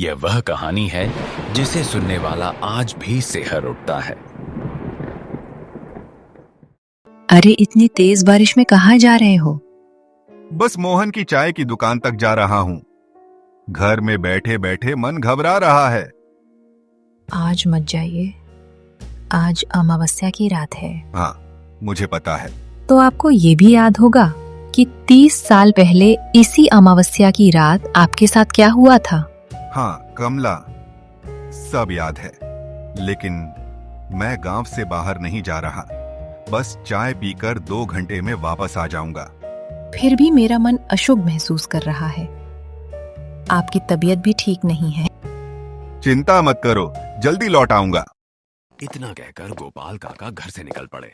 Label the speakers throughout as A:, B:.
A: यह वह कहानी है जिसे सुनने वाला आज भी सिहर उठता है।
B: अरे इतनी तेज बारिश में कहाँ जा रहे हो?
C: बस मोहन की चाय की दुकान तक जा रहा हूँ। घर में बैठे बैठे मन घबरा रहा है।
B: आज मत जाइए, आज अमावस्या की रात है।
C: हाँ, मुझे पता है।
B: तो आपको ये भी याद होगा कि 30 साल पहले इसी अमावस्या की रात आपके साथ क्या हुआ था?
C: हाँ कमला, सब याद है। लेकिन मैं गांव से बाहर नहीं जा रहा। बस चाय पीकर 2 घंटे में वापस आ जाऊंगा।
B: फिर भी मेरा मन अशुभ महसूस कर रहा है। आपकी तबीयत भी ठीक नहीं है।
C: चिंता मत करो, जल्दी लौट आऊंगा।
A: इतना कहकर गोपाल काका घर से निकल पड़े।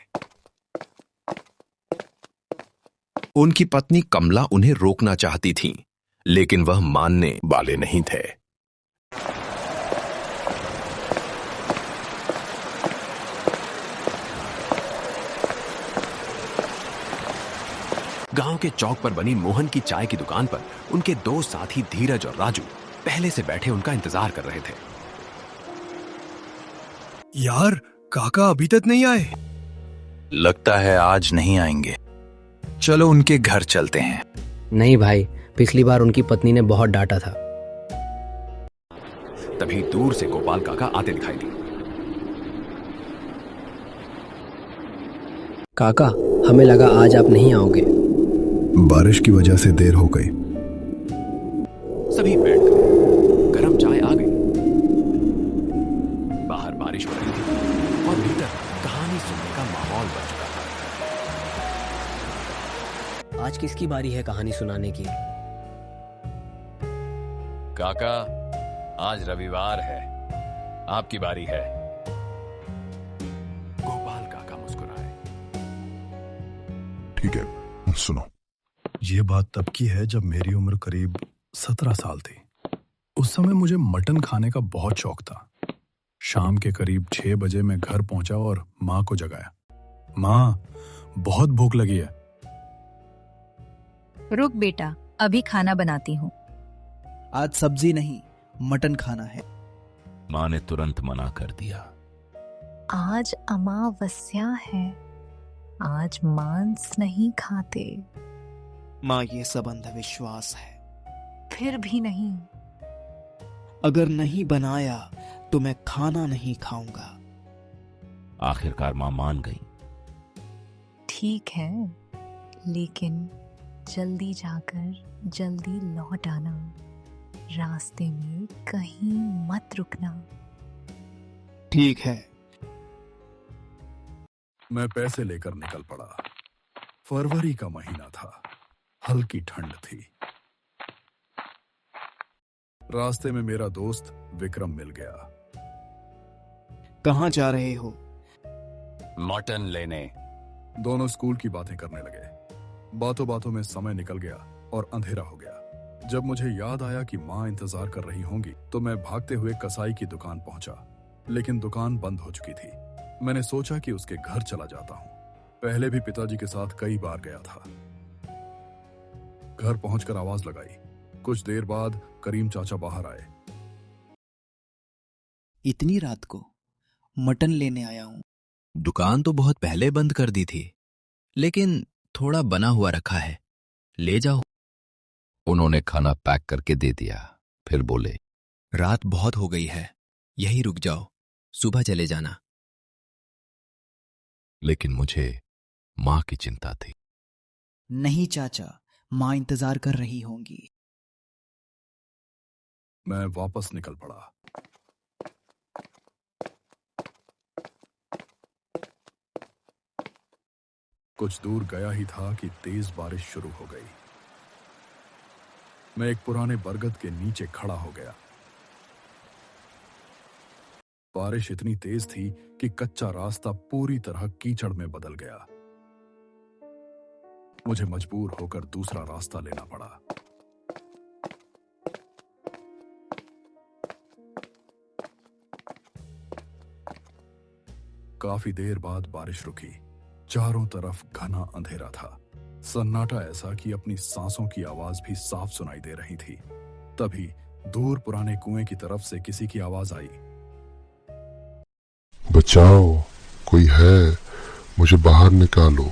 D: उनकी पत्नी कमला उन्हें रोकना चाहती थी, लेकिन वह मानने वाले नहीं थे।
A: गांव के चौक पर बनी मोहन की चाय की दुकान पर उनके 2 साथी धीरज और राजू पहले से बैठे उनका इंतजार कर रहे थे।
E: यार, काका अभी तक नहीं आए।
F: लगता है आज नहीं आएंगे। चलो उनके घर चलते हैं।
G: नहीं भाई, पिछली बार उनकी पत्नी ने बहुत डांटा था।
A: तभी दूर से गोपाल काका आते दिखाई दिए।
G: काका, हमें लगा आज आप नहीं आओगे।
E: बारिश की वजह से देर हो गई।
A: सभी बैठ गए। गरम चाय आ गई। बाहर बारिश हो रही थी और भीतर कहानी सुनने का माहौल बन चुका था।
G: आज किसकी बारी है कहानी सुनाने की?
A: काका, आज रविवार है, आपकी बारी है। गोपाल काका मुस्कुराए।
E: ठीक है, सुनो। ये बात तब की है जब मेरी उम्र करीब 17 साल थी। उस समय मुझे मटन खाने का बहुत शौक था। शाम के करीब 6 बजे मैं घर पहुंचा और माँ को जगाया। माँ, बहुत भूख लगी है।
H: रुक बेटा, अभी खाना बनाती हूँ।
I: आज सब्जी नहीं, मटन खाना है।
F: माँ ने तुरंत मना कर दिया।
B: आज अमावस्या है, आज मांस नहीं खाते।
I: माँ, ये सब अंधविश्वास है।
B: फिर भी नहीं।
I: अगर नहीं बनाया तो मैं खाना नहीं खाऊंगा।
F: आखिरकार माँ मान गई।
B: ठीक है, लेकिन जल्दी जाकर जल्दी लौट आना। रास्ते में कहीं मत रुकना।
I: ठीक है।
E: मैं पैसे लेकर निकल पड़ा। फरवरी का महीना था, हल्की ठंड थी। रास्ते में मेरा दोस्त विक्रम मिल गया।
I: कहाँ जा रहे हो?
A: मटन लेने।
E: दोनों स्कूल की बातें करने लगे। बातों बातों में समय निकल गया और अंधेरा हो गया। जब मुझे याद आया कि माँ इंतजार कर रही होंगी, तो मैं भागते हुए कसाई की दुकान पहुंचा, लेकिन दुकान बंद हो चुकी थी। मैंने सोचा कि उसके घर चला जाता हूँ। पहले भी पिताजी के साथ कई बार गया था। घर पहुंचकर आवाज लगाई। कुछ देर बाद करीम चाचा बाहर आए।
I: इतनी रात को मटन लेने आया हूँ।
F: दुकान तो बहुत पहले बंद कर दी थी, लेकिन थोड़ा बना हुआ रखा है, ले जाओ। उन्होंने खाना पैक करके दे दिया, फिर बोले, रात बहुत हो गई है, यहीं रुक जाओ, सुबह चले जाना। लेकिन मुझे माँ की चिंता थी।
I: नहीं चाचा, माँ इंतजार कर रही होंगी।
E: मैं वापस निकल पड़ा। कुछ दूर गया ही था कि तेज बारिश शुरू हो गई। मैं एक पुराने बरगद के नीचे खड़ा हो गया। बारिश इतनी तेज थी कि कच्चा रास्ता पूरी तरह कीचड़ में बदल गया। मुझे मजबूर होकर दूसरा रास्ता लेना पड़ा। काफी देर बाद बारिश रुकी। चारों तरफ घना अंधेरा था। सन्नाटा ऐसा कि अपनी सांसों की आवाज भी साफ सुनाई दे रही थी। तभी दूर पुराने कुएं की तरफ से किसी की आवाज आई।
J: बचाओ, कोई है, मुझे बाहर निकालो।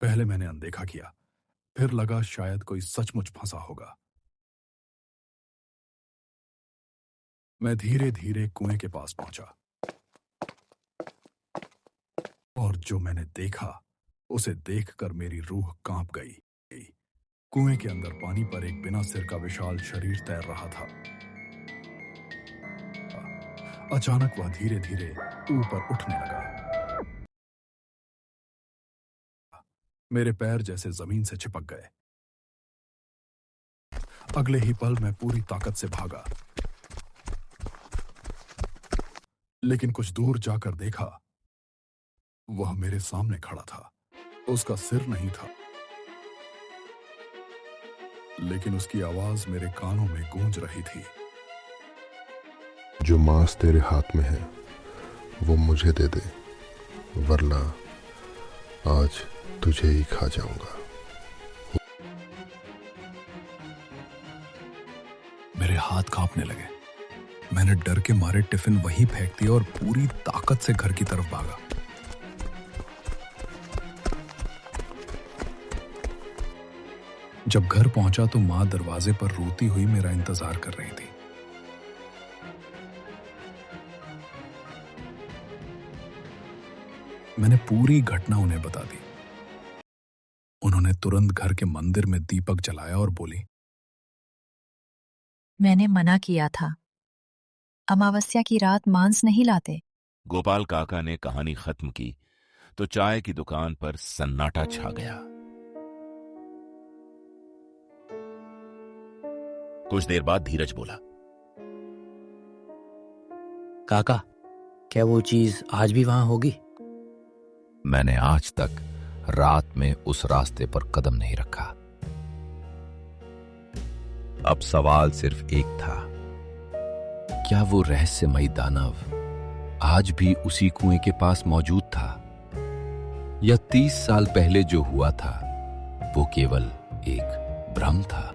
E: पहले मैंने अनदेखा किया, फिर लगा शायद कोई सचमुच फंसा होगा। मैं धीरे धीरे कुएं के पास पहुंचा और जो मैंने देखा उसे देखकर मेरी रूह कांप गई। कुएं के अंदर पानी पर एक बिना सिर का विशाल शरीर तैर रहा था। अचानक वह धीरे धीरे ऊपर उठने लगा। मेरे पैर जैसे जमीन से चिपक गए। अगले ही पल मैं पूरी ताकत से भागा, लेकिन कुछ दूर जाकर देखा, वह मेरे सामने खड़ा था। उसका सिर नहीं था, लेकिन उसकी आवाज मेरे कानों में गूंज रही थी।
J: जो मांस तेरे हाथ में है वो मुझे दे दे, वरना आज तुझे ही खा जाऊंगा।
E: मेरे हाथ कांपने लगे। मैंने डर के मारे टिफिन वहीं फेंक दिया और पूरी ताकत से घर की तरफ भागा। जब घर पहुंचा तो मां दरवाजे पर रोती हुई मेरा इंतजार कर रही थी। मैंने पूरी घटना उन्हें बता दी। उन्होंने तुरंत घर के मंदिर में दीपक जलाया और बोली,
H: मैंने मना किया था, अमावस्या की रात मांस नहीं लाते।
K: गोपाल काका ने कहानी खत्म की तो चाय की दुकान पर सन्नाटा छा गया। कुछ देर बाद धीरज बोला,
G: काका, क्या वो चीज आज भी वहां होगी?
F: मैंने आज तक रात में उस रास्ते पर कदम नहीं रखा। अब सवाल सिर्फ एक था, क्या वो रहस्यमयी दानव आज भी उसी कुएं के पास मौजूद था, या 30 साल पहले जो हुआ था वो केवल एक भ्रम था?